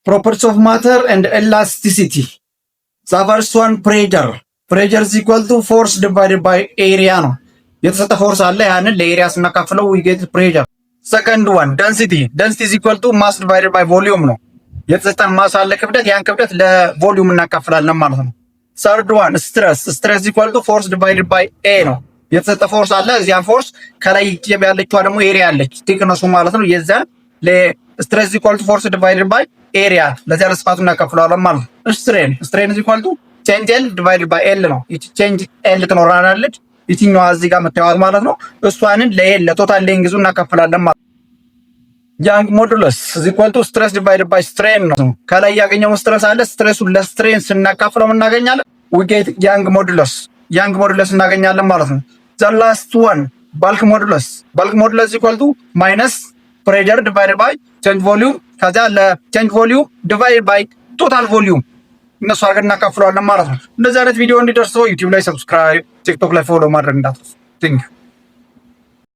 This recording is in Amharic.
properties of matter and elasticity. The first one, pressure. Pressure is equal to force divided by area ነው። የተሰጠ ፎርስ አለ ያንን ለኤሪያ ስናካፍለው we get pressure. Second one, density. Density is equal to mass divided by volume ነው። የተሰጠን ማስ አለ ክብደት፣ ያን ክብደት ለቮሊዩም እናካፍላለን ማለት ነው። Third one, stress. Stress is equal to force divided by A ነው። የተሰጠ ፎርስ አለ እዚያን ፎርስ ከላይ ያለችዋ ደግሞ ኤሪያ አለች ቴክነሱ ማለት ነው። የዛን ለስትሬስ ኢኳል ቱ ፎርስ ዲቫይድድ ባይ ኤሪያ ለዚያ ለስፋቱ እናካፍለዋለን ማለት ነው። ስትሬን ኢኳል ቱ ቼንጅ ኤል ዲቫይድድ ባይ ኤል ነው። ይቺ ቼንጅ ኤል ትኖራናለች የትኛዋ እዚህ ጋር መታየዋል ማለት ነው። እሷንን ለኤል ለቶታል ሌንግዙ እናካፍላለን ማለት ነው። ያንግ ሞዱለስ ኢኳል ቱ ስትሬስ ዲቫይድድ ባይ ስትሬን ነው። ከላይ ያገኘው ስትሬስ አለ ስትሬሱን ለስትሬን ስናካፍለው እናገኛለን we get ያንግ ሞዱለስ እናገኛለን ማለት ነው። the last one, bulk modulus. Bulk modulus equal to minus pressure divided by change volume ከዛ ለቼንጅ ቮሊዩም ዲቫይድ ባይ ቶታል ቮሊዩም እነሱ አድርገን እናካፍለዋለን ማለት ነው። እንደዚህ አይነት ቪዲዮ እንዲደርሰው ዩቲዩብ ላይ ሰብስክራይብ፣ ቲክቶክ ላይ ፎሎ ማድረግ እንዳትረሱ። ቴንክ ዩ